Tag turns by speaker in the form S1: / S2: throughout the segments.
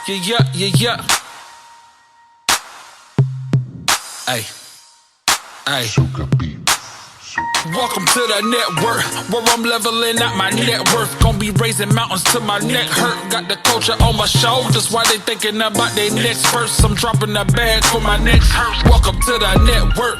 S1: Yeah. Hey. Welcome to the network, where I'm leveling out my net worth. Gonna be raising mountains till my neck hurt. Got the culture on my shoulders, why they thinking about their next verse? I'm dropping the bag for my next hurt. Welcome to the network.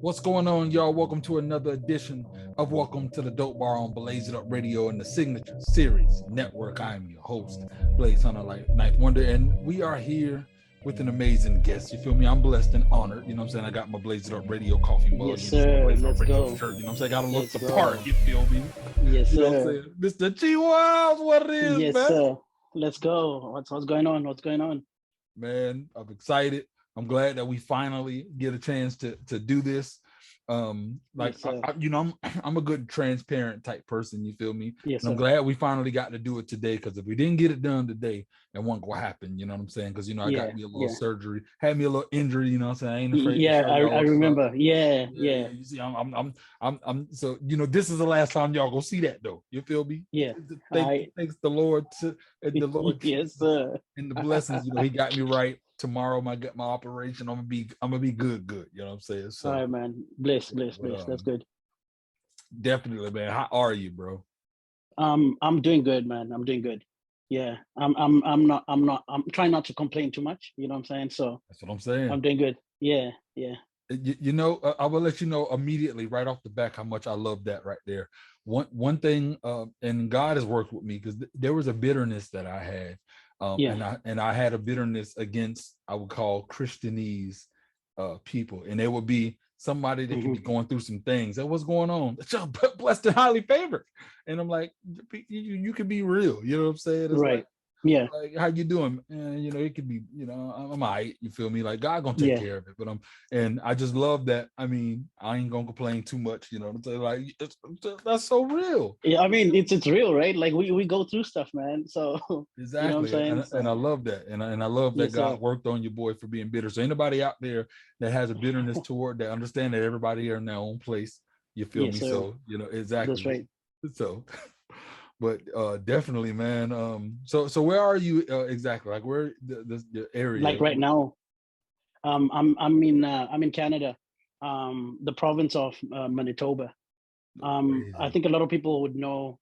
S1: What's going on, y'all? Welcome to another edition of Welcome to the Dope Bar on Blaze It Up Radio and the Signature Series Network. I am your host, Blaze Hunter, like Ninth Wonder, and we are here with an amazing guest. You feel me? I'm blessed and honored. You know what I'm saying? I got my Blaze It Up Radio coffee mug.
S2: Yes, sir. Let's go.
S1: Shirt, you know what I'm saying? I gotta look the part. You feel me?
S2: Yes,
S1: you know
S2: sir.
S1: what I'm saying? Mr. Chiwaz, what it is,
S2: yes,
S1: man?
S2: Sir. Let's go. What's going on? What's going on?
S1: Man, I'm excited. I'm glad that we finally get a chance to do this. Like
S2: yes,
S1: I'm a good transparent type person, you feel me?
S2: Yes,
S1: and I'm glad we finally got to do it today, because if we didn't get it done today, it won't go happen, you know what I'm saying? Because I got me a little surgery, had me a little injury, you know what I'm saying? I ain't afraid
S2: yeah,
S1: to show
S2: I remember.
S1: stuff.
S2: Yeah.
S1: You see, I'm so this is the last time y'all go see that though. You feel me?
S2: Yeah.
S1: Thanks the Lord and the Lord.
S2: Yes, sir.
S1: And the blessings, he got me right. Tomorrow, my operation, I'm gonna be good. You know what I'm saying? So,
S2: all right, man. Bless. That's good.
S1: Definitely, man. How are you, bro?
S2: I'm doing good, man. I'm doing good. Yeah. I'm trying not to complain too much. You know what I'm saying? So
S1: that's what I'm saying.
S2: I'm doing good. Yeah.
S1: I will let you know immediately, right off the back, how much I love that right there. One thing, and God has worked with me, because there was a bitterness that I had. And I had a bitterness against, I would call, Christianese people, and there would be somebody that could be going through some things. And what's going on? Blessed and highly favored. And I'm like, you can be real. You know what I'm saying? It's
S2: right.
S1: Like, how you doing? And it could be, I'm all right. You feel me? Like, God gonna take care of it. But and I just love that. I mean, I ain't gonna complain too much. You know what I'm saying? Like, that's so real.
S2: Yeah, I mean, it's real, right? Like we go through stuff, man. So
S1: exactly,
S2: you know what I'm saying?
S1: And I love that, and I love that God worked on your boy for being bitter. So anybody out there that has a bitterness toward that, understand that everybody are in their own place. You feel me? Sir. So exactly.
S2: That's right.
S1: So. But definitely, man. So where are you exactly? Like, where the area?
S2: Like right now, I'm in Canada, the province of Manitoba. I think a lot of people would know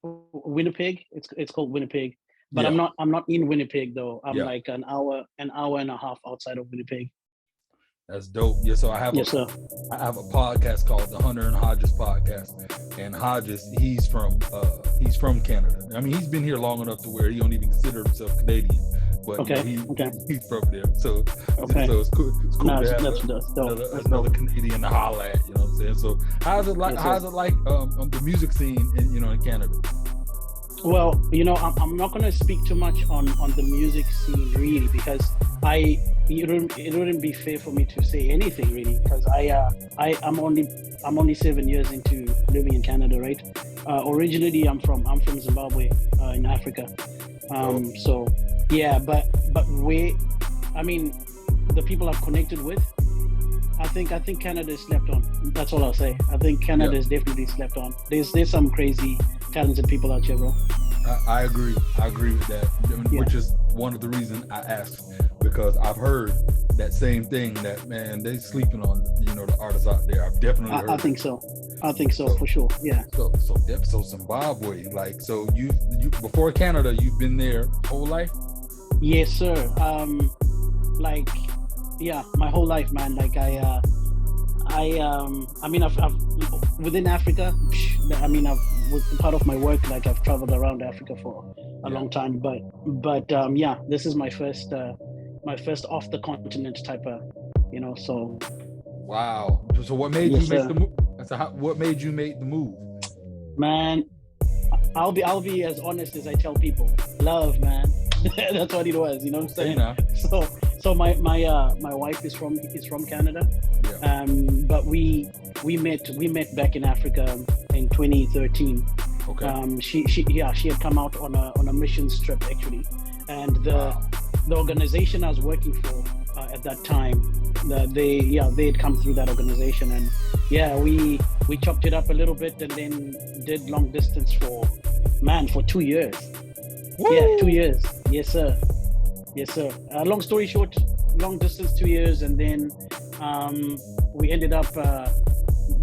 S2: Winnipeg. It's called Winnipeg, but I'm not in Winnipeg though. I'm like an hour and a half outside of Winnipeg.
S1: That's dope. Yeah, so I have a podcast called the Hunter and Hodges podcast, and Hodges, he's from Canada. I mean, he's been here long enough to where he don't even consider himself Canadian, but he's from there. So it's cool. It's cool to have another Canadian to holler at. You know what I'm saying? So how's it like? On the music scene in Canada?
S2: Well, I'm not going to speak too much on the music scene really, because it wouldn't be fair for me to say anything really, because I'm only 7 years into living in Canada, right? Originally I'm from Zimbabwe, in Africa. So yeah, but the people I've connected with, I think Canada is slept on. That's all I'll say. I think Canada is definitely slept on. There's some crazy talented people out here, bro.
S1: I agree with that, which is one of the reasons I asked, because I've heard that same thing, that man, they sleeping on the artists out there. I've definitely heard.
S2: I think so for sure. Yeah.
S1: So Zimbabwe, like, so you before Canada, you've been there whole life?
S2: Yes, sir. My whole life, man. Like I've within Africa. I've part of my work, like I've traveled around Africa for a long time. But this is my first off the continent type of, So.
S1: Wow. So what made you make the move? What made you make the move?
S2: Man, I'll be as honest as I tell people. Love, man. That's what it was. You know what I'm saying? So my wife is from Canada, but we met back in Africa in 2013.
S1: Okay.
S2: She had come out on a missions trip actually, and the organization I was working for at that time. They had come through that organization, and we chopped it up a little bit, and then did long distance for 2 years.
S1: Woo!
S2: Yeah, 2 years. Yes, sir. Yes, sir. Long story short, long distance 2 years, and then we ended up.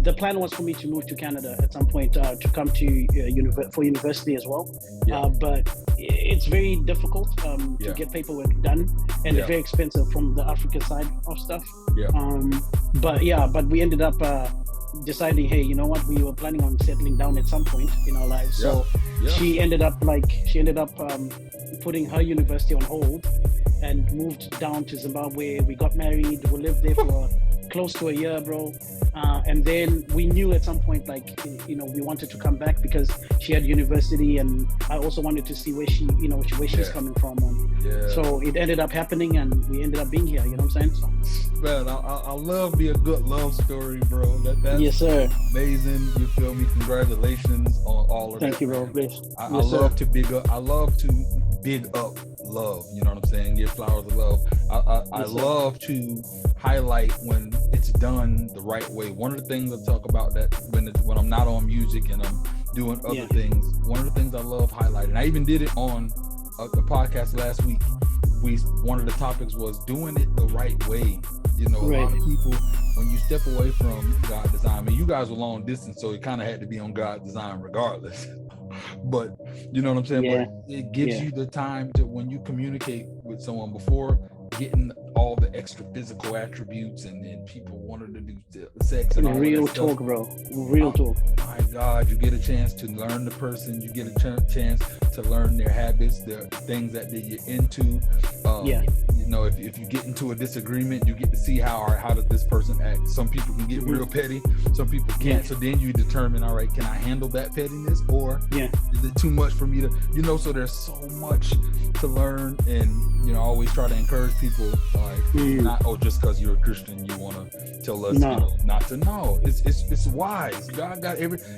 S2: The plan was for me to move to Canada at some point to come to for university as well.
S1: Yeah.
S2: But it's very difficult to get paperwork done, and it's very expensive from the Africa side of stuff.
S1: Yeah.
S2: But we ended up deciding, hey, you know what? We were planning on settling down at some point in our lives. So she ended up putting her university on hold and moved down to Zimbabwe. We got married. We lived there for close to a year, bro. And then we knew at some point, like, we wanted to come back because she had university, and I also wanted to see where she's coming from. And so it ended up happening, and we ended up being here. You know what I'm saying? So,
S1: man, I love me a good love story, bro. That's
S2: yes, sir.
S1: Amazing. You feel me? Congratulations on all of that.
S2: Thank you, bro. Please.
S1: I love to big up love. You know what I'm saying? Give flowers of love. I love to highlight when it's done the right way. One of the things I talk about that when I'm not on music and I'm doing other things, one of the things I love highlighting. I even did it on the podcast last week. One of the topics was doing it the right way. A lot of people, when you step away from God design, I mean, you guys were long distance, so it kind of had to be on God design regardless. But you know what I'm saying?
S2: Yeah.
S1: But it gives you the time to, when you communicate with someone before getting all the extra physical attributes, and then people wanted to do sex and all
S2: real
S1: that
S2: talk,
S1: stuff.
S2: bro. Real talk.
S1: My God, you get a chance to learn the person. You get a chance to learn their habits, the things that they're into. If you get into a disagreement, you get to see how does this person act. Some people can get real petty, some people can't. So then you determine, all right, can I handle that pettiness, or is it too much for me to, so there's so much to learn. And I always try to encourage people, not just because you're a Christian you want to tell us not to know. It's wise. God got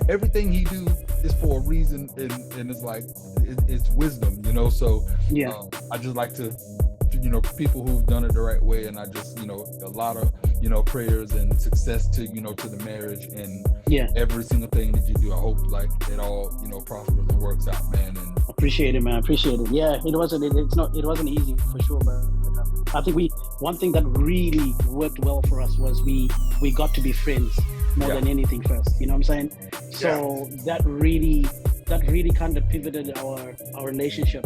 S1: everything he do is for a reason, and it's like it's wisdom, so I just like to people who've done it the right way, and I just a lot of prayers and success to to the marriage and every single thing that you do. I hope like it all prospers and works out, man. And
S2: appreciate it, man. Appreciate it. Yeah, it wasn't easy for sure, but I think one thing that really worked well for us was we got to be friends more than anything first. You know what I'm saying? So that really kind of pivoted our relationship,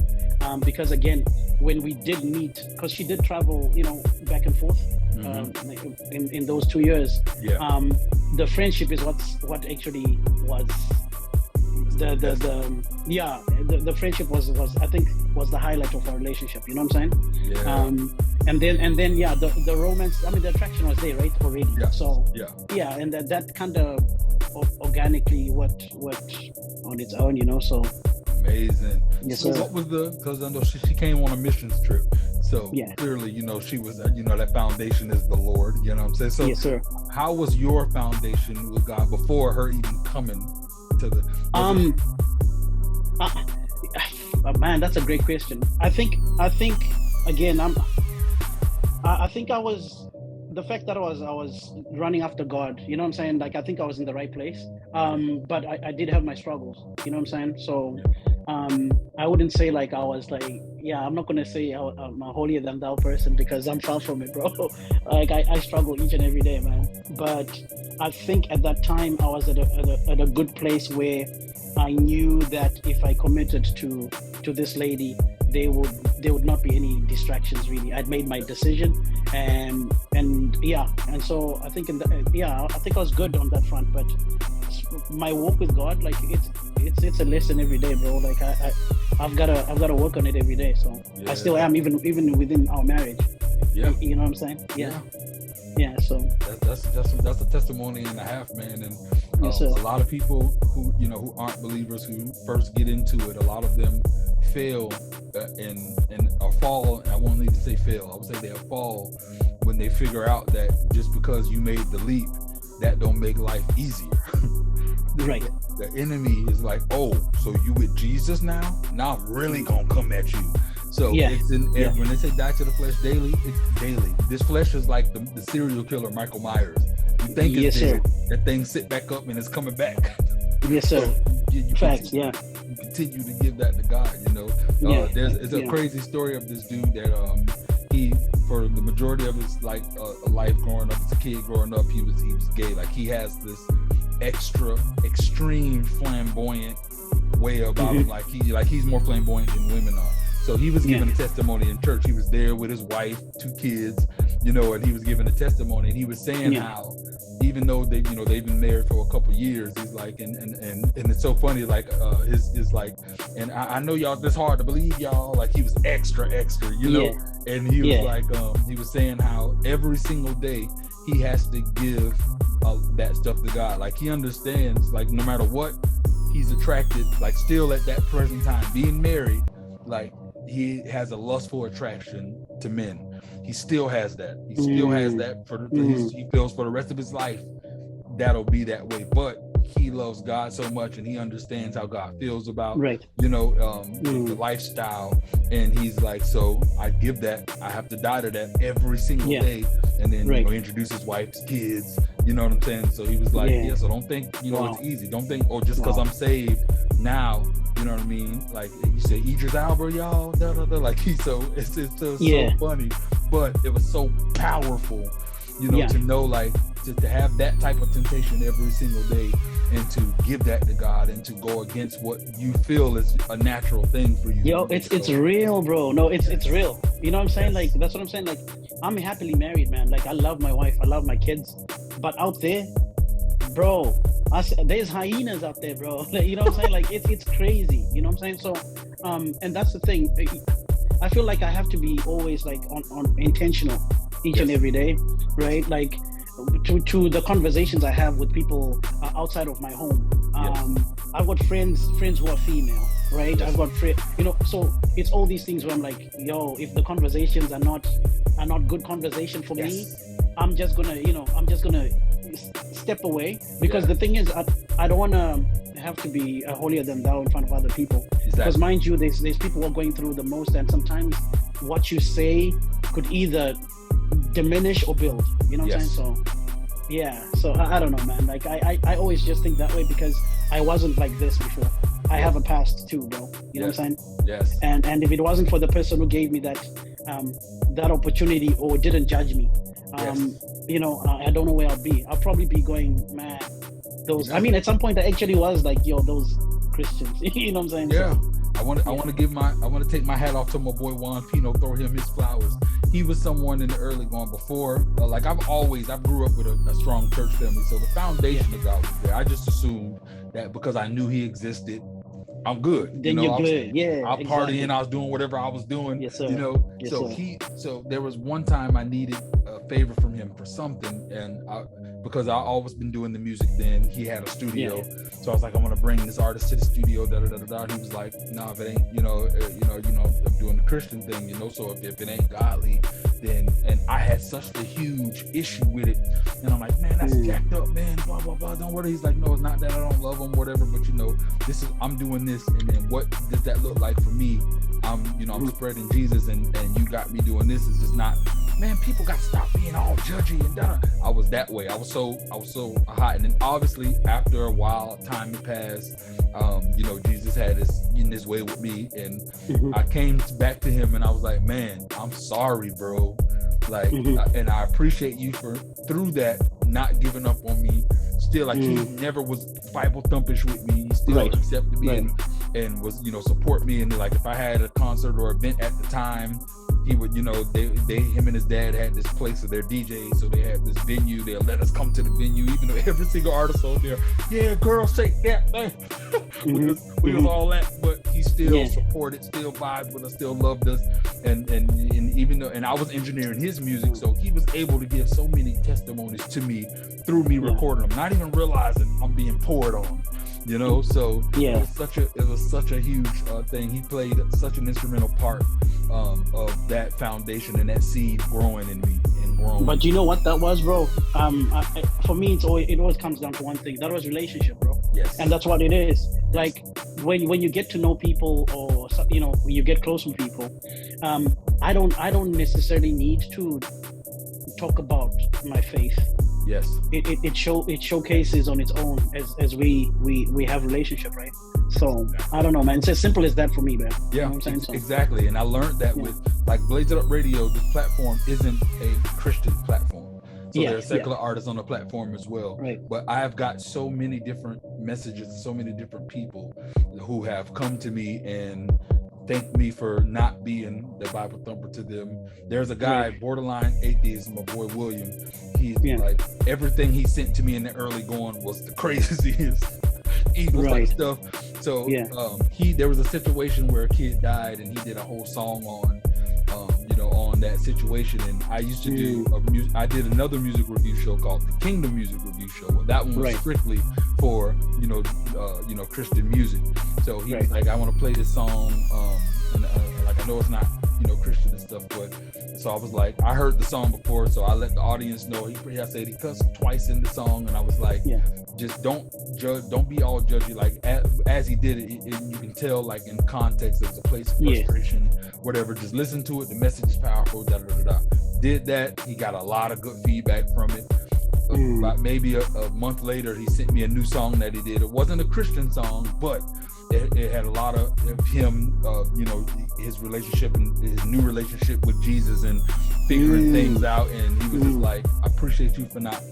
S2: because again, when we did meet, because she did travel back and forth in those 2 years, the friendship is what actually was the friendship was I think was the highlight of our relationship. You know what I'm saying? And then the romance, I mean, the attraction was there, right, already. And that kind of organically worked on its own, so
S1: amazing.
S2: Yes,
S1: so
S2: sir.
S1: what was because I know she came on a missions trip, so clearly she was that foundation is the Lord, you know what I'm saying? So
S2: yes, sir.
S1: How was your foundation with God before her even coming to the
S2: man, that's a great question. I think again, I think I was, the fact that I was running after God, you know what I'm saying? Like, I think I was in the right place. But I did have my struggles, you know what I'm saying? So I wouldn't say like I was like, I'm not gonna say I'm a holier than thou person, because I'm far from it, bro. Like I struggle each and every day, man. But I think at that time I was at a good place where I knew that if I committed to this lady, there would not be any distractions, really. I'd made my decision, and so I think I think I was good on that front. But my walk with God, like it's a lesson every day, bro. Like I've gotta work on it every day. So I still am, even within our marriage. You know what I'm saying? So
S1: that's a testimony and a half, man. And a lot of people who aren't believers, who first get into it, a lot of them fail and fall. And I won't need to say fail, I would say they'll fall when they figure out that just because you made the leap, that don't make life easier.
S2: Right.
S1: The enemy is like, oh, so you with Jesus now? Now I'm really gonna come at you. So it's in when they say die to the flesh daily, it's daily. This flesh is like the serial killer Michael Myers. You think it's dead, that thing sit back up and it's coming back.
S2: Yes, sir.
S1: So you
S2: Facts,
S1: you continue to give that to God, you know. There's a crazy story of this dude that he, for the majority of his life growing up, as a kid growing up, he was gay. Like, he has this extreme flamboyant way about him. Like he's more flamboyant than women are. So he was giving a testimony in church. He was there with his wife, 2 kids, you know, and he was giving a testimony, and he was saying how, even though they've been married for a couple years, he's like, and it's so funny, like his like, and I know y'all, it's hard to believe, y'all, like he was extra, you know, and he was like, he was saying how every single day he has to give that stuff to God. Like, he understands, like, no matter what he's attracted, like, still at that present time, being married, like, he has a lustful attraction to men. He still has that. He still has that he feels for the rest of his life that'll be that way. But he loves God so much, and he understands how God feels about you know, the lifestyle, and he's like, so I give that, I have to die to that every single day. And then you know, introduce his wife's kids, you know what I'm saying? So he was like, so don't think, you know, it's easy. Don't think, oh, just because I'm saved now, you know what I mean? Like, you say Idris Elba, y'all, like, it's so funny, but it was so powerful, you know, to know, like, to have that type of temptation every single day, and to give that to God, and to go against what you feel is a natural thing for you.
S2: Yo, it's real, bro. No, it's real. You know what I'm saying? Like, that's what I'm saying. Like, I'm happily married, man. Like, I love my wife, I love my kids, but out there, bro, there's hyenas out there, bro. You know what I'm saying? Like, it's crazy. You know what I'm saying? So, and that's the thing. I feel like I have to be always like on intentional each and every day, right? Like, to the conversations I have with people outside of my home. I've got friends who are female, right? I've got friends, you know, so it's all these things where I'm like, yo, if the conversations are not good conversation for me, I'm just gonna step away, because the thing is, I don't want to have to be holier than thou in front of other people. Because mind you, there's people who are going through the most, and sometimes what you say could either diminish or build, you know what I'm saying? So I don't know, man. Like, I always just think that way, because I wasn't like this before. I have a past too, bro. You know what I'm saying? And if it wasn't for the person who gave me that that opportunity, or didn't judge me, you know, I don't know where I'll be. I'll probably be going, man, those, I mean, at some point I actually was like, yo, those Christians, you know what I'm saying? So,
S1: I want to take my hat off to my boy Juan Pino, throw him his flowers. He was someone in the early going before, like I grew up with a strong church family, so the foundation of God was there. I just assumed that because I knew he existed, I'm good.
S2: Then you're good.
S1: I'll party and I was doing whatever I was doing.
S2: Yes, sir.
S1: You know,
S2: yes,
S1: so
S2: sir.
S1: so there was one time I needed a favor from him for something, and because I always been doing the music then, he had a studio. So I was like, I'm gonna bring this artist to the studio, He was like, nah, if it ain't, I'm doing the Christian thing, you know, so if it ain't godly, then, and I had such a huge issue with it, and I'm like, man, that's jacked up, man, blah blah blah, don't worry. He's like, no, it's not that I don't love him, whatever, but you know, I'm doing this, and then what does that look like for me? I'm spreading Jesus, and you got me doing this. Is just not, man, people got to stop being all judgy and da. I was that way. I was so hot, and then obviously after a while, time had passed. Jesus had this way with me, and I came back to him, and I was like, man, I'm sorry, bro. Like, and I appreciate you through that, not giving up on me. Still, like, he never was Bible thumpish with me. He still accepted me and was, support me. And like, if I had a concert or event at the time, he would, him and his dad had this place of their DJs, so they had this venue. They'll let us come to the venue, even though every single artist on there, girl, shake that thing. we was all that, but he still supported, still vibed with us, still loved us, and even though, and I was engineering his music, so he was able to give so many testimonies to me through me recording them, not even realizing I'm being poured on. So it was such a huge thing. He played such an instrumental part of that foundation and that seed growing in me and growing.
S2: But you know what that was, bro? For me, it always comes down to one thing. That was relationship, bro.
S1: Yes.
S2: And that's what it is. Like when you get to know people, or you get close with people. I don't necessarily need to talk about my faith.
S1: Yes.
S2: It showcases on its own as we have relationship, right? So I don't know, man. It's as simple as that for me, man.
S1: Yeah,
S2: you know what I'm saying? So,
S1: exactly. And I learned that with like Blaze It Up Radio, this platform isn't a Christian platform. So there are secular artists on the platform as well.
S2: Right.
S1: But I have got so many different messages, so many different people who have come to me and thank me for not being the Bible thumper to them. There's a guy, borderline atheist, my boy William. He's like, everything he sent to me in the early going was the craziest evil type stuff. So there was a situation where a kid died and he did a whole song on on that situation. And I used to do I did another music review show called the Kingdom Music Review Show. That one was strictly for Christian music. So he was like, I want to play this song, and like I know it's not Christian and stuff, but so I was like, I heard the song before, so I let the audience know. I said he cussed twice in the song, and I was like, just don't judge, don't be all judgy. Like as he did it, you can tell like in context there's a place of frustration, whatever. Just listen to it. The message is powerful. Da da da da. Did that. He got a lot of good feedback from it. About maybe a month later, he sent me a new song that he did. It wasn't a Christian song, but it had a lot of him, his relationship and his new relationship with Jesus and figuring things out. And he was just like, I appreciate you for not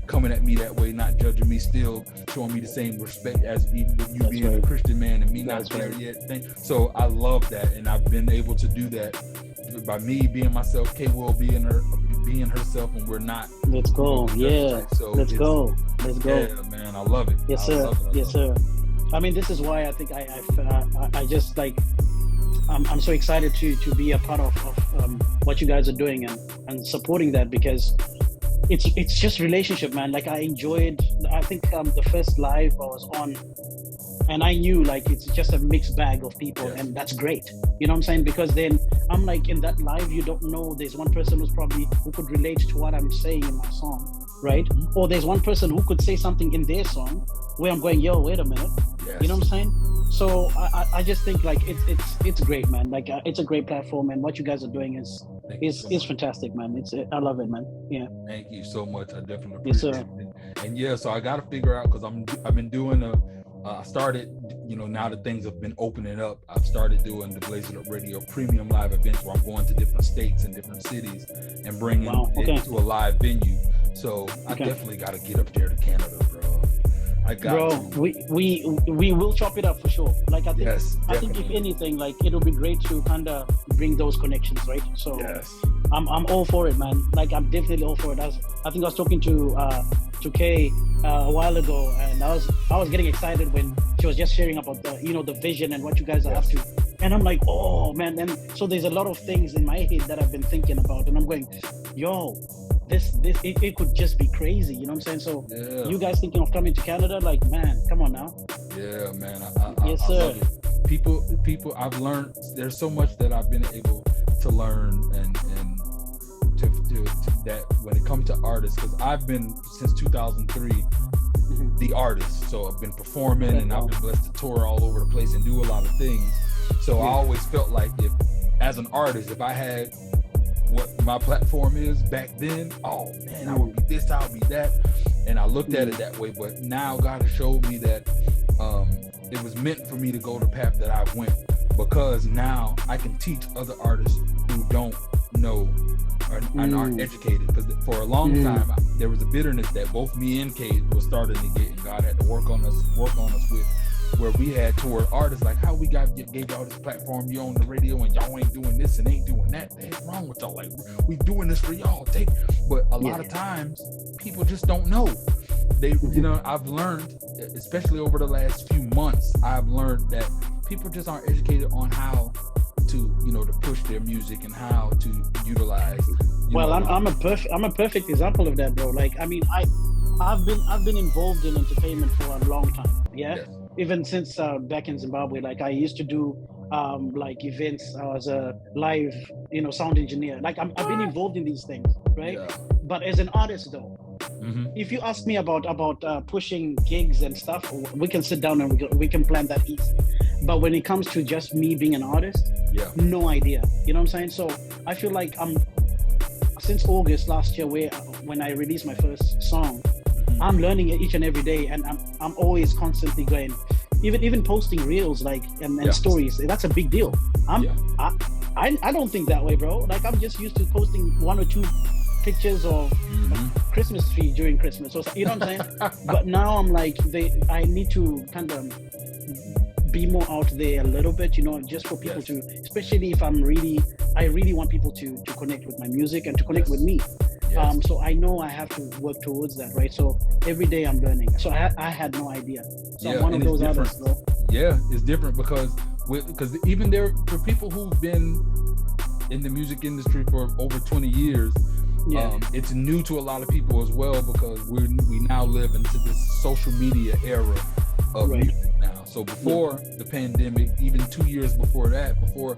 S1: coming at me that way, not judging me, still showing me the same respect as you being a Christian man and me not there yet. So I love that, and I've been able to do that by me being myself, K-Will being herself, and we're not.
S2: Let's go. So let's go.
S1: Yeah, man, I love it.
S2: Yes, sir. Yes, sir. I mean, this is why I think I just like, I'm so excited to be a part of what you guys are doing and supporting that, because it's just relationship, man. Like I enjoyed, I think the first live I was on, and I knew like it's just a mixed bag of people, and that's great. You know what I'm saying? Because then I'm like, in that live, you don't know, there's one person who could relate to what I'm saying in my song, right? Or there's one person who could say something in their song where I'm going, yo, wait a minute. You know what I'm saying? So I just think like it's great, man. Like it's a great platform, and what you guys are doing is fantastic, man. I love it, man. Yeah.
S1: Thank you so much. I definitely appreciate it. And so I got to figure out, because I've been doing I started, now that things have been opening up, I've started doing the Blaze It Up Radio premium live events where I'm going to different states and different cities and bringing it to a live venue. So I definitely got to get up there to Canada, bro.
S2: We will chop it up for sure. Like I think if anything, like it'll be great to kind of bring those connections, right? So I'm all for it, man. Like I'm definitely all for it. I think I was talking to Kay a while ago, and I was getting excited when she was just sharing about the vision and what you guys are up to. And I'm like, oh man. And so there's a lot of things in my head that I've been thinking about, and I'm going, yo, it could just be crazy, you know what I'm saying? So you guys thinking of coming to Canada, like, man, come on now.
S1: Yeah, man.
S2: Yes, sir.
S1: I love it. People, I've learned, there's so much that I've been able to learn and to that when it comes to artists, because I've been since 2003 the artist. So I've been performing and I've been blessed to tour all over the place and do a lot of things. So I always felt like as an artist, if I had what my platform is back then, oh man, I would be this, I would be that. And I looked at it that way, but now God has showed me that it was meant for me to go the path that I went, because now I can teach other artists who don't know and aren't educated. Because for a long time, there was a bitterness that both me and Kate was starting to get, and God had to work on us with, where we had toward artists like, how we gave y'all this platform, you on the radio, and y'all ain't doing this and ain't doing that. The heck wrong with y'all? Like, we doing this for y'all. But a lot of times people just don't know. They, I've learned, especially over the last few months, I've learned that people just aren't educated on how to, to push their music and how to utilize.
S2: I'm a perfect example of that, bro. Like, I mean, I've been involved in entertainment for a long time. Yes. Even since back in Zimbabwe, like I used to do like events. I was a live, sound engineer. Like I've been involved in these things, right? Yeah. But as an artist, though, if you ask me about pushing gigs and stuff, we can sit down and we can plan that easy. But when it comes to just me being an artist,
S1: Yeah.
S2: no idea. You know what I'm saying? So I feel like since August last year, when I released my first song, I'm learning it each and every day, and I'm always constantly going, even posting reels and stories. That's a big deal. I don't think that way, bro. Like, I'm just used to posting 1 or 2 pictures of Christmas tree during Christmas, or you know what I'm saying. But now I'm like, I need to kind of be more out there a little bit, you know, just for people to, especially if I really want people to connect with my music and to connect with me. So I know I have to work towards that, right? So every day I'm learning. So I had no idea. So I'm one of those artists, bro.
S1: Yeah, it's different because even there for people who've been in the music industry for over 20 years, it's new to a lot of people as well, because we now live into this social media era of music now. So before the pandemic, even 2 years before that, before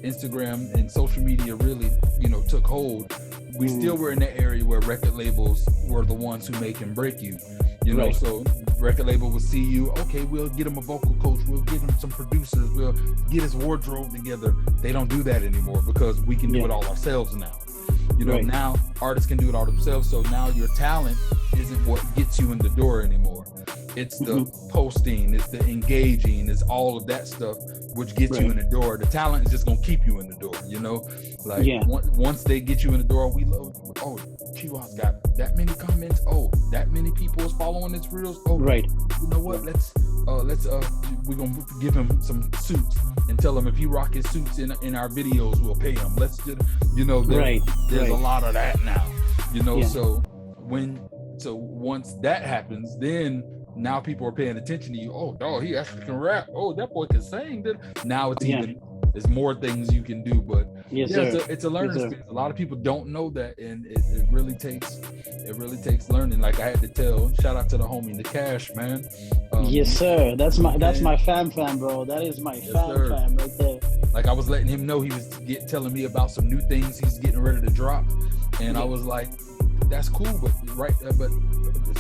S1: Instagram and social media really, you know, took hold, we still were in that area where record labels were the ones who make and break you. You know, so record label will see you, okay, we'll get him a vocal coach, we'll get him some producers, we'll get his wardrobe together. They don't do that anymore because we can do it all ourselves now. You know, now artists can do it all themselves. So now your talent isn't what gets you in the door anymore. It's the posting, it's the engaging, it's all of that stuff which gets you in the door. The talent is just gonna keep you in the door, you know? Like once they get you in the door, we love, oh, Chiwaz got that many comments, oh, that many people is following his reels. Oh, you know what? We're gonna give him some suits and tell him if he rock his suits in our videos, we'll pay him. Let's just, you know, there's a lot of that now, you know. So once that happens, then now people are paying attention to you. Oh, dog, he actually can rap. Oh, that boy can sing. Now it's there's more things you can do, but it's a learning experience. A lot of people don't know that, and it really takes learning. Like I had to tell, shout out to the homie, the Cash, man.
S2: Yes, sir. That's my fam, bro. That is my fam right there.
S1: Like I was letting him know, he was telling me about some new things he's getting ready to drop, and I was like, that's cool, but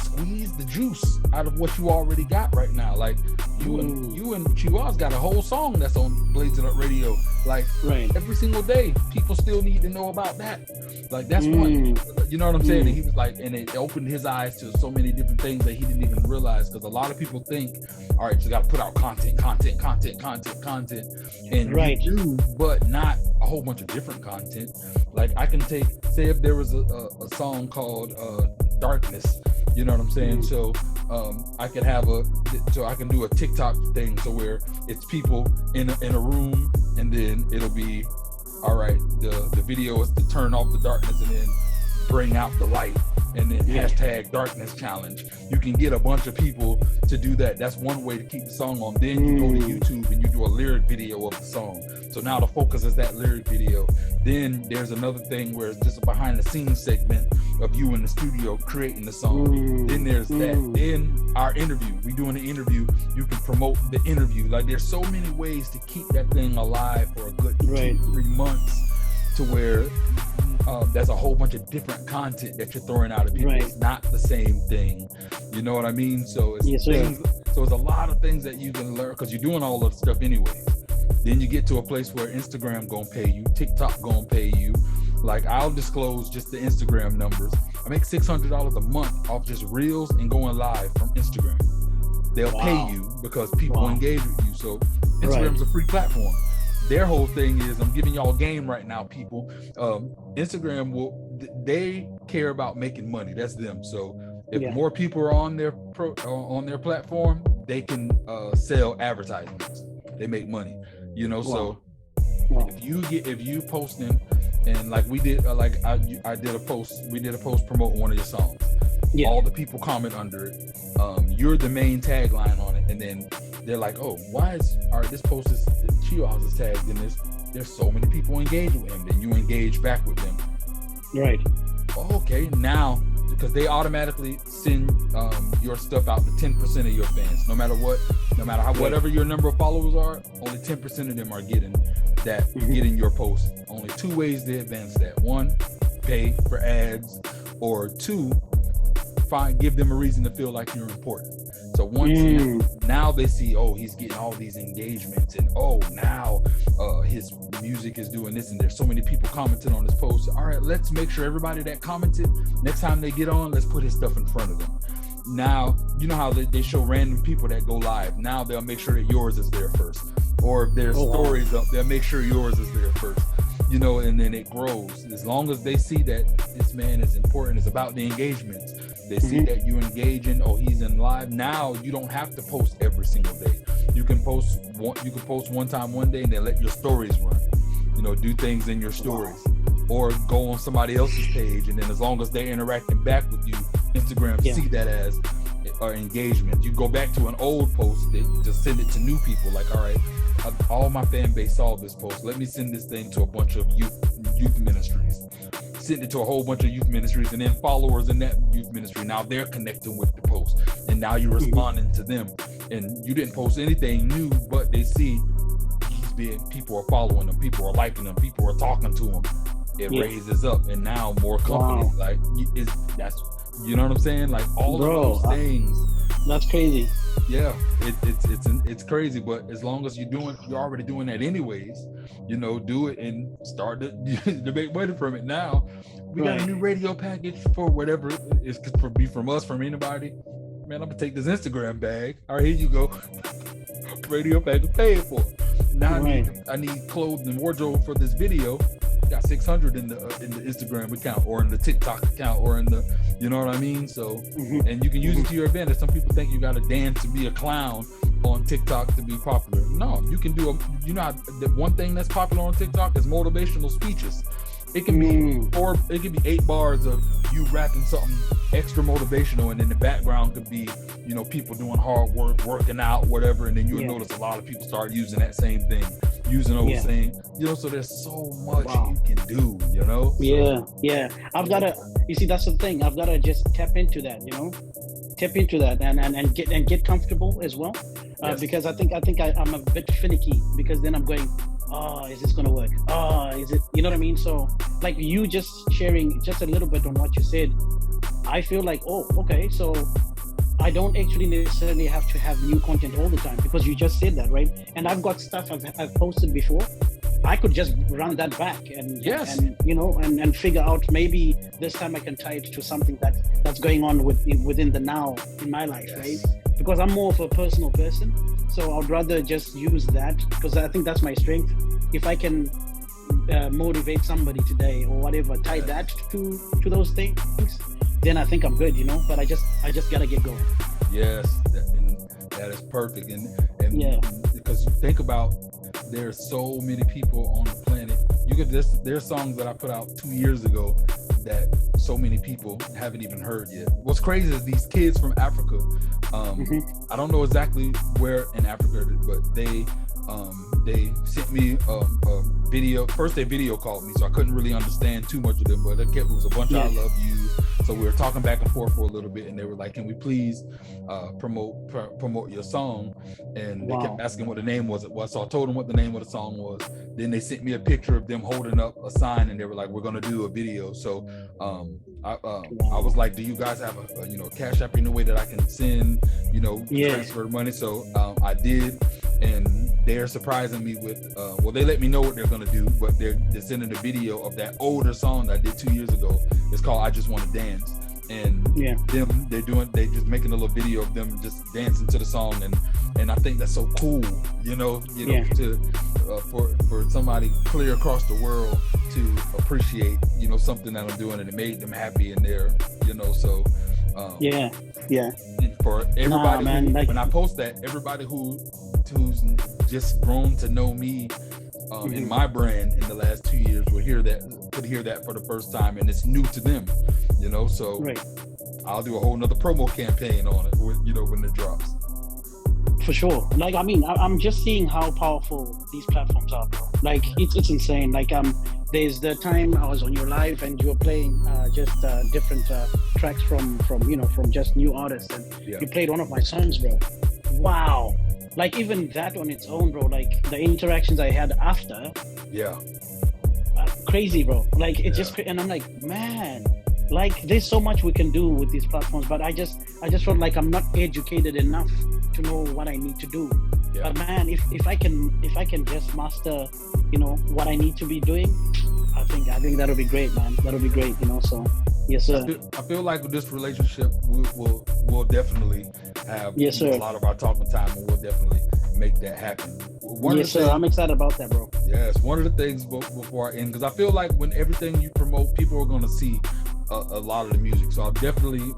S1: squeeze the juice out of what you already got right now. Like you and Chiwaz got a whole song that's on Blaze It Up Radio. Like every single day, people still need to know about that. Like that's one. You know what I'm saying? And he was like, and it opened his eyes to so many different things that he didn't even realize. Because a lot of people think, all right, you got to put out content, and you do, but not a whole bunch of different content. Like I can say if there was a song called Darkness, you know what I'm saying? So I can do a TikTok thing, so where it's people in a room, and then it'll be, all right, the video is to turn off the darkness and then bring out the light, and then hashtag darkness challenge. You can get a bunch of people to do that. That's one way to keep the song on. Then you go to YouTube and you do a lyric video of the song. So now the focus is that lyric video. Then there's another thing where it's just a behind the scenes segment of you in the studio creating the song. Then there's that. Then our interview, we doing the interview, you can promote the interview. Like there's so many ways to keep that thing alive for a good 2-3 months, to where there's a whole bunch of different content that you're throwing out at people. It's not the same thing. You know what I mean? So it's so it's a lot of things that you can learn, because you're doing all of the stuff anyway. Then you get to a place where Instagram gonna pay you, TikTok gonna pay you. Like I'll disclose just the Instagram numbers. I make $600 a month off just reels and going live from Instagram. They'll pay you because people engage with you. So Instagram's a free platform. Their whole thing is, I'm giving y'all game right now, people. Instagram they care about making money. That's them. So if more people are on their platform, they can sell advertisements. They make money, you know. So if you posting, and like we did, I did a post. We did a post promoting one of your songs. All the people comment under it. You're the main tagline on it, and then they're like, "Oh, this post is Chiwaz is tagged in this. There's so many people engage with him." Then you engage back with them.
S2: Right.
S1: Okay, now because they automatically send your stuff out to 10% of your fans, no matter how whatever your number of followers are, only 10% of them are getting that, getting your post. Only 2 ways to advance that: 1, pay for ads, or 2, give them a reason to feel like you're important. So once now they see, oh, he's getting all these engagements, and oh, now his music is doing this, and there's so many people commenting on his post. All right, let's make sure everybody that commented, next time they get on, let's put his stuff in front of them. Now, you know how they show random people that go live. Now they'll make sure that yours is there first. Or if there's stories up, they'll make sure yours is there first. You know, and then it grows. As long as they see that this man is important, it's about the engagements. They see that you engaging, oh, he's in live. Now you don't have to post every single day. You can post one time one day and then let your stories run. You know, do things in your stories. Or go on somebody else's page, and then as long as they're interacting back with you, Instagram see that as engagement. You go back to an old post, they just send it to new people. Like, all right, all my fan base saw this post. Let me send this thing to a bunch of youth ministries. Send it to a whole bunch of youth ministries, and then followers in that youth ministry. Now they're connecting with the post, and now you're responding to them. And you didn't post anything new, but they see people are following them, people are liking them, people are talking to them. It raises up, and now more companies like that's, you know what I'm saying? Like all of those things.
S2: That's crazy.
S1: Yeah, it's crazy, but as long as you're already doing that anyways, you know, do it and start to make money from it. Now we got a new radio package for whatever it could be from us, from anybody. Man, I'm gonna take this Instagram bag. All right, here you go. Radio package paid for. Now I need clothes and wardrobe for this video. Got 600 in the Instagram account, or in the TikTok account, or in the, you know what I mean? So, and you can use it to your advantage. Some people think you got to dance to be a clown on TikTok to be popular. No, you can do you know how, the one thing that's popular on TikTok is motivational speeches. It can be 8 bars of you rapping something extra motivational, and in the background could be, you know, people doing hard work, working out, whatever, and then you'll notice a lot of people start using that same thing, using those same, you know, so there's so much you can do, you know?
S2: I've got to, you see, that's the thing, I've got to just tap into that, you know? Tap into that and get comfortable as well, because I think I'm a bit finicky, because then I'm going, oh, is this gonna work? Oh, is it, you know what I mean? So like you just sharing just a little bit on what you said, I feel like, oh, okay, so I don't actually necessarily have to have new content all the time, because you just said that, right? And I've got stuff I've posted before. I could just run that back and you know, and figure out, maybe this time I can tie it to something that's going on within the now in my life, right? Because I'm more of a personal person, so I'd rather just use that, because I think that's my strength. If I can motivate somebody today or whatever, tie that to those things, then I think I'm good, you know. But I just gotta get going.
S1: Yes, that is perfect, and because think about, there's so many people on the planet. There's songs that I put out 2 years ago that so many people haven't even heard yet. What's crazy is these kids from Africa. I don't know exactly where in Africa, but they sent me a video. First, they video called me, so I couldn't really understand too much of them, but it was a bunch of I love you. So we were talking back and forth for a little bit, and they were like, can we please promote your song? And they kept asking what the name was. So I told them what the name of the song was. Then they sent me a picture of them holding up a sign, and they were like, we're gonna do a video. So I was like, do you guys have a Cash App, any way that I can send, transfer money? So I did, and they're surprising me with they let me know what they're gonna do, but they're sending a video of that older song that I did 2 years ago. It's called I Just Want to Dance, and they just making a little video of them just dancing to the song, and I think that's so cool, to for somebody clear across the world to appreciate something that I'm doing, and it made them happy in there, so and for everybody when I post that, everybody who's just grown to know me in my brand in the last 2 years could hear that for the first time, and it's new to them, so I'll do a whole nother promo campaign on it when it drops.
S2: For sure. Like, I mean, I'm just seeing how powerful these platforms are, bro. Like, it's insane. Like, there's the time I was on your live and you were playing just different tracks from just new artists, and you played one of my songs, bro. Wow. Like, even that on its own, bro, like the interactions I had after.
S1: Yeah.
S2: Crazy, bro. Like, it just, and I'm like, man, like there's so much we can do with these platforms, but I just felt like I'm not educated enough to know what I need to do.
S1: Yeah.
S2: But man, if I can just master, what I need to be doing, I think that'll be great, man. That'll be great, So yes, sir.
S1: I feel like with this relationship, we'll definitely have
S2: yes, sir.
S1: a lot of our talking time, and we'll definitely make that happen.
S2: Yes, sir. I'm excited about that, bro.
S1: Yes, one of the things before I end, because I feel like when everything you promote, people are going to see a lot of the music. So I'm definitely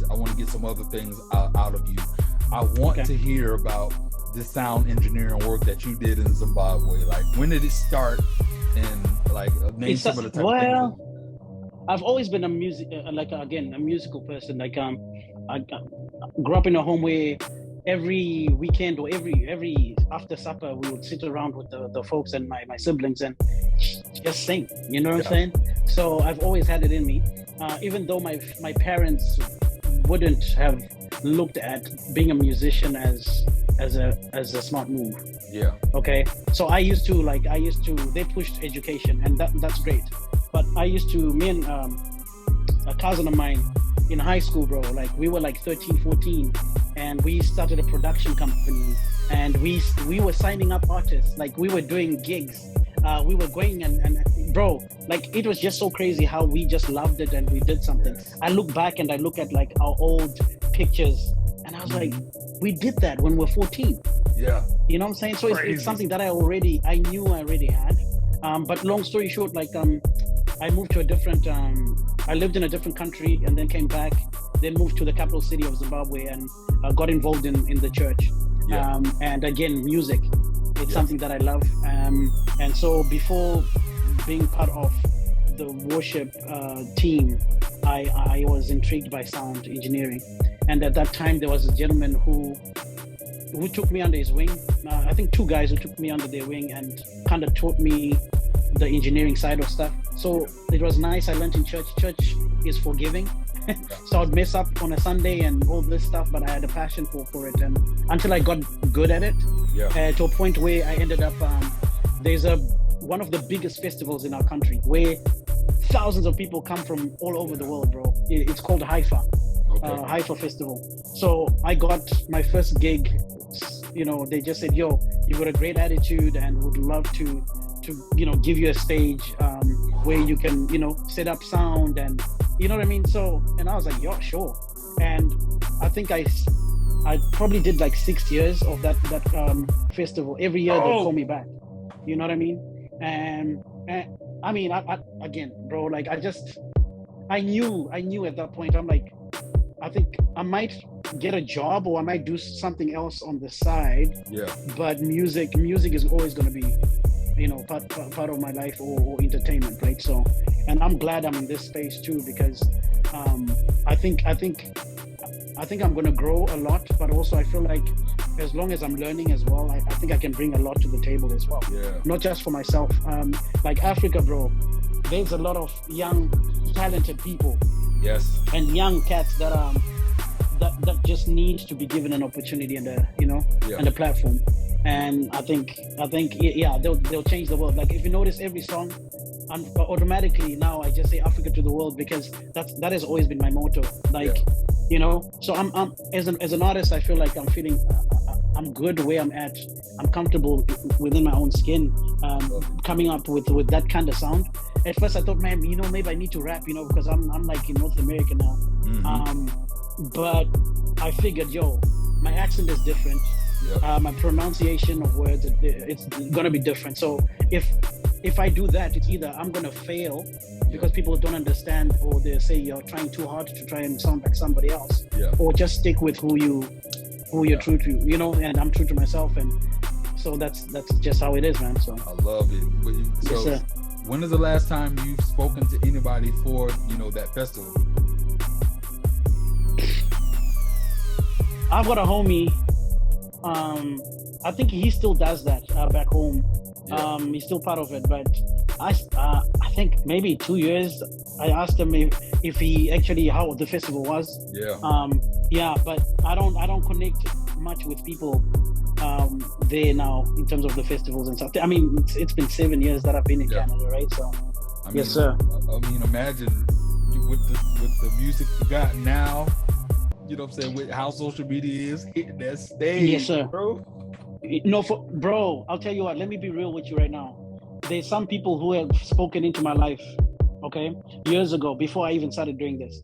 S1: I want to get some other things out of you. I want to hear about this sound engineering work that you did in Zimbabwe. Like, when did it start? And like, name some of the type of things.
S2: I've always been a musical person. Like, I grew up in a home where every weekend or every after supper we would sit around with the folks and my siblings and just sing. You know what I'm saying? So I've always had it in me. Even though my parents wouldn't have looked at being a musician as a smart move.
S1: Yeah.
S2: Okay. So I used to they pushed education, and that's great. But me and a cousin of mine in high school, bro, like we were like 13, 14, and we started a production company, and we were signing up artists. Like, we were doing gigs. We were going and bro, like, it was just so crazy how we just loved it and we did something. I look back and I look at like our old pictures, and I was like, we did that when we were 14.
S1: Yeah.
S2: You know what I'm saying? So it's something that I knew I already had. But long story short, like, I moved to I lived in a different country and then came back, then moved to the capital city of Zimbabwe and got involved in the church. Yeah. And again, music, it's something that I love. And so before being part of the worship team, I was intrigued by sound engineering. And at that time, there was a gentleman who took me under his wing. I think two guys who took me under their wing and kind of taught me the engineering side of stuff. So it was nice. I learned in church. Church is forgiving. So I'd mess up on a Sunday and all this stuff, but I had a passion for it. And until I got good at it, to a point where I ended up, there's one of the biggest festivals in our country where thousands of people come from all over the world, bro. It's called Haifa. Haifa Festival. So I got my first gig. They just said, yo, you've got a great attitude and would love to give you a stage where you can, set up sound and, you know what I mean? So, and I was like, yo, sure. And I think I probably did like 6 years of that festival. Every year they'd call me back. You know what I mean? And I mean, I again, bro, like I knew at that point, I'm like, I think I might get a job or I might do something else on the side. Yeah. But music is always going to be, part of my life or entertainment, right? So, and I'm glad I'm in this space too, because I think I'm going to grow a lot, but also I feel like as long as I'm learning as well, I think I can bring a lot to the table as well. Yeah. Not just for myself. Like Africa, bro, there's a lot of young, talented people. Yes. And young cats that just need to be given an opportunity and and a platform. And I think they'll change the world. Like, if you notice every song, automatically now I just say Africa to the world, because that has always been my motto. Like, so I'm as an artist, I feel like I'm feeling I'm good where I'm at. I'm comfortable within my own skin, coming up with that kind of sound. At first I thought, man, maybe I need to rap, because I'm like in North America now. Mm-hmm. But I figured, my accent is different. Yep. My pronunciation of words, it's gonna be different. So if I do that, it's either I'm gonna fail because people don't understand, or they say you're trying too hard to try and sound like somebody else, or just stick with who you're true to, and I'm true to myself, and so that's just how it is, man. So
S1: I love it. So yes, when is the last time you've spoken to anybody for that festival?
S2: I've got a homie. I think he still does that back home. Yeah. He's still part of it, but I think maybe 2 years. I asked him if he actually how the festival was. Yeah. But I don't connect much with people there now in terms of the festivals and stuff. I mean, it's been 7 years that I've been in Canada, right? So yes, sir.
S1: I mean, imagine with the music you got now, you know what I'm saying, with how social media is hitting that stage,
S2: yes, sir.
S1: bro.
S2: No, bro, I'll tell you what. Let me be real with you right now. There's some people who have spoken into my life, okay, years ago before I even started doing this,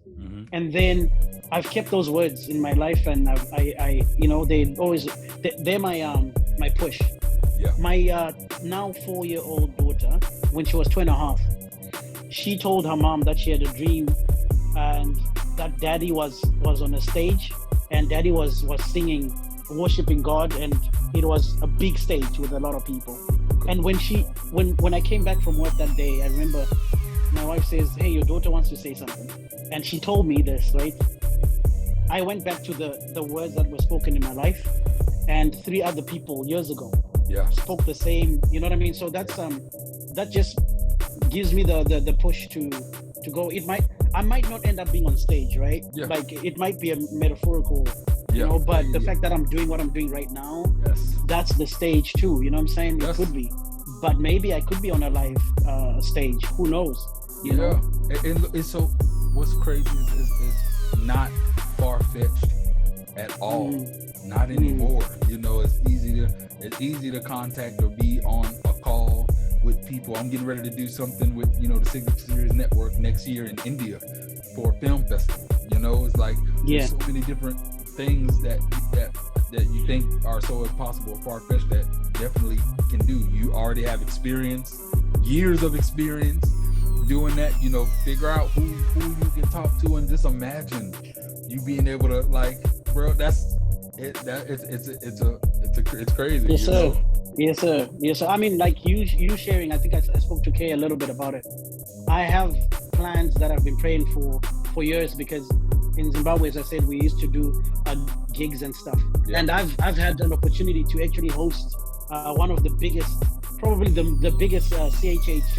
S2: and then I've kept those words in my life, and I you know, they're my push.
S1: Yeah.
S2: My now 4-year-old daughter, when she was 2.5, she told her mom that she had a dream, and that daddy was on a stage, and daddy was singing, worshiping God, and it was a big stage with a lot of people. And when I came back from work that day, I remember my wife says, "Hey, your daughter wants to say something," and she told me this, right? I went back to the words that were spoken in my life, and 3 other people years ago spoke the same. You know what I mean? So that's that just gives me the push to go. I might not end up being on stage, right?
S1: Yeah.
S2: Like it might be a metaphorical, you know, but the fact that I'm doing what I'm doing right now, that's the stage too. You know what I'm saying? It could be, but maybe I could be on a live stage. Who knows? You know?
S1: And so what's crazy is not far-fetched at all. Not anymore. You know, it's easy to contact or be on a call with people. I'm getting ready to do something with, you know, the Signature Series Network next year in India for a film festival. You know, it's like there's so many different things that you think are so impossible, far-fetched, that definitely can do. You already have experience, years of experience doing that. You know, figure out who you can talk to, and just imagine you being able to, like, bro, that's it. It's crazy.
S2: Yes, sir. Yes, sir. Yes, sir. I mean, like you sharing, I think I spoke to Kay a little bit about it. I have plans that I've been praying for years, because in Zimbabwe, as I said, we used to do gigs and stuff. Yeah. And I've had an opportunity to actually host one of the biggest, probably the biggest CHH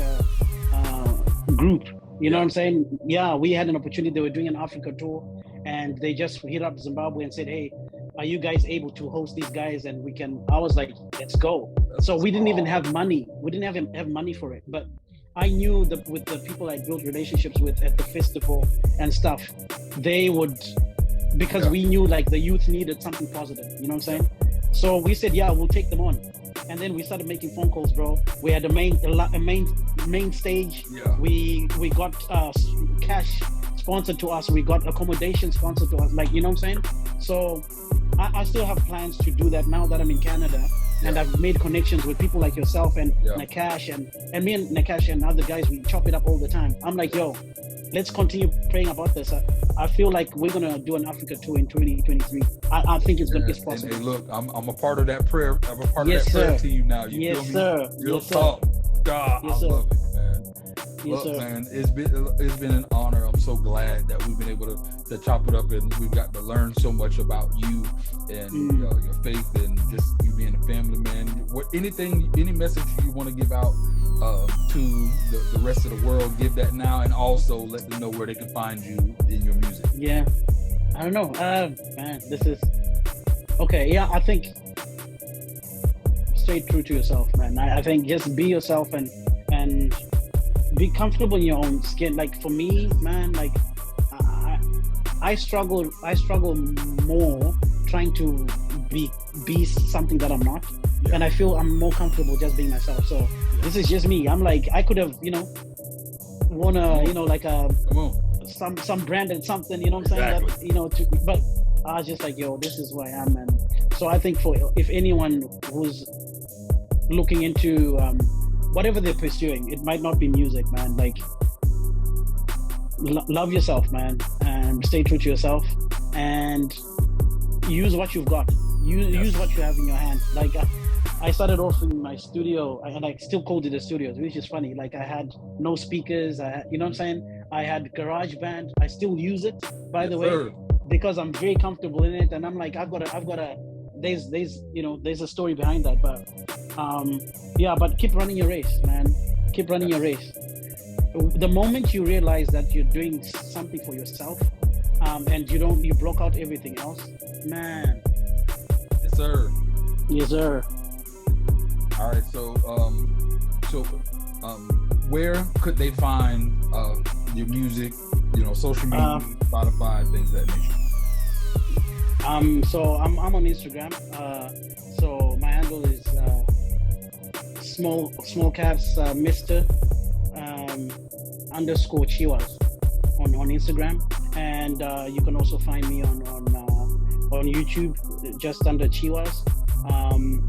S2: group. You know what I'm saying? Yeah, we had an opportunity. They were doing an Africa tour, and they just hit up Zimbabwe and said, "Hey, are you guys able to host these guys?" And I was like, let's go. So we didn't even have money. We didn't have money for it. But I knew with the people I built relationships with at the festival and stuff, they would, because we knew like the youth needed something positive. You know what I'm saying? So we said, yeah, we'll take them on. And then we started making phone calls, bro. We had a main stage. Yeah. We got cash sponsored to us. We got accommodation sponsored to us. Like, you know what I'm saying? So I still have plans to do that now that I'm in Canada. And I've made connections with people like yourself and Nakash and me and Nakash and other guys. We chop it up all the time. I'm like, yo, let's continue praying about this. I feel like we're gonna do an Africa tour in 2023. I think it's possible.
S1: And hey, look, I'm a part of that prayer. I'm a part of that prayer team now. You feel me?
S2: Sir.
S1: Real talk. God, I love it, man. Look, man, it's been an honor. I'm so glad that we've been able to chop it up, and we've got to learn so much about you and your faith, and just you being a family man. Any message you want to give out to the rest of the world, give that now, and also let them know where they can find you in your music.
S2: Yeah, I don't know, man. This is okay. Yeah, I think stay true to yourself, man. I think just be yourself and be comfortable in your own skin. Like for me, man, like I struggle more trying to be something that I'm not, and I feel I'm more comfortable just being myself. So this is just me. I'm like, I could have, won like some branded something, you know what I'm saying?
S1: Exactly.
S2: That, but I was just like, yo, this is who I am. And so I think if anyone who's looking into whatever they're pursuing, it might not be music, man. Like, love yourself, man, and stay true to yourself, and use what you've got. Use what you have in your hand. Like, I started off in my studio, and I still called it a studio, which is funny. Like, I had no speakers. you know what I'm saying? I had GarageBand. I still use it, by the way, because I'm very comfortable in it. And I'm like, I've got a. There's a story behind that, but but keep running your race, man. Keep running your race. The moment you realize that you're doing something for yourself, and you block out everything else, man.
S1: Yes, sir.
S2: Yes, sir.
S1: All right, so where could they find your music? social media, Spotify, things of that nature?
S2: So I'm on Instagram. So my handle is small caps Mr. Underscore Chiwaz on Instagram, and you can also find me on YouTube just under Chiwaz.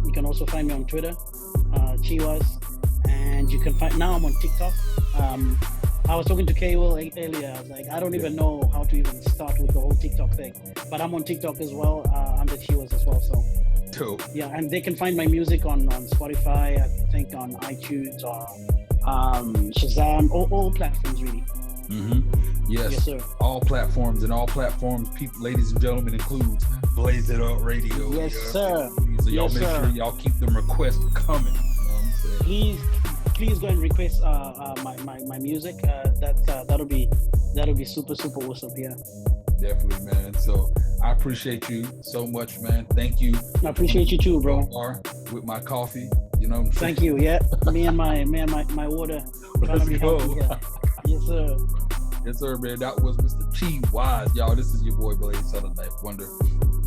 S2: You can also find me on Twitter, Chiwaz, and you can find, now I'm on TikTok. I was talking to K-Will earlier. I was like, I don't even know how to even start with the whole TikTok thing, but I'm on TikTok as well, under Chiwaz as well. So
S1: Dope.
S2: Yeah, and they can find my music on Spotify, I think on iTunes or Shazam, all platforms really.
S1: Yes,
S2: sir.
S1: All platforms, and all platforms, people, ladies and gentlemen, includes Blaze It Up Radio.
S2: Yes, sir.
S1: So y'all
S2: Yes,
S1: make
S2: sir.
S1: sure y'all keep them requests coming. You know what I'm saying?
S2: Please go and request my music. That'll be super awesome. Yeah.
S1: Definitely, man. So I appreciate you so much, man. Thank you.
S2: I appreciate you too, bro.
S1: With my coffee, you know.
S2: Thank you. Yeah, me and my water.
S1: Let's go.
S2: Yeah. Yes, sir.
S1: Yes, sir, man. That was Mr. Chiwaz, y'all. This is your boy Blaze, Southern Life Wonder.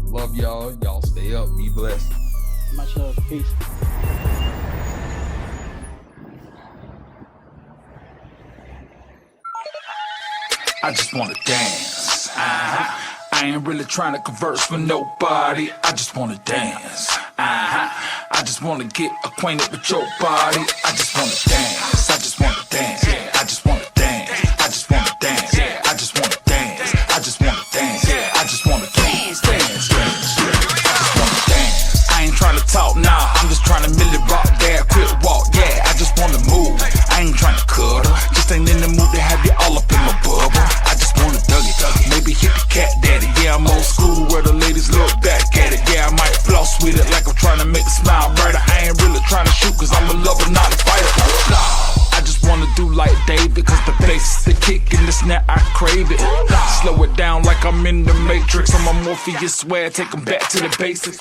S1: Love y'all. Y'all stay up. Be blessed.
S2: Much love. Peace.
S3: I just wanna dance. I ain't really trying to converse with nobody. I just wanna dance. I just wanna get acquainted with your body. I just wanna dance. I just wanna dance. I just wanna dance. I just wanna dance. I just wanna dance. I just wanna dance. I just wanna dance. Dance. I just wanna dance. I ain't trying to talk, nah. I'm just trying to merely rock there, quick walk. Yeah, I just wanna move. I ain't trying to cuddle. Just ain't in the mood to have you all up in my bubble. I just wanna dug it. Maybe hit the cat daddy. Yeah, I'm old school where the ladies look back at it. Yeah, I might floss with it like I'm trying to make the smile brighter. I ain't really trying to shoot cause I'm a lover, not a fighter. I just wanna do like David cause the bass, the kick and the snap, I crave it. Slow it down like I'm in the Matrix. I'm a Morpheus swear, take 'em back to the basics.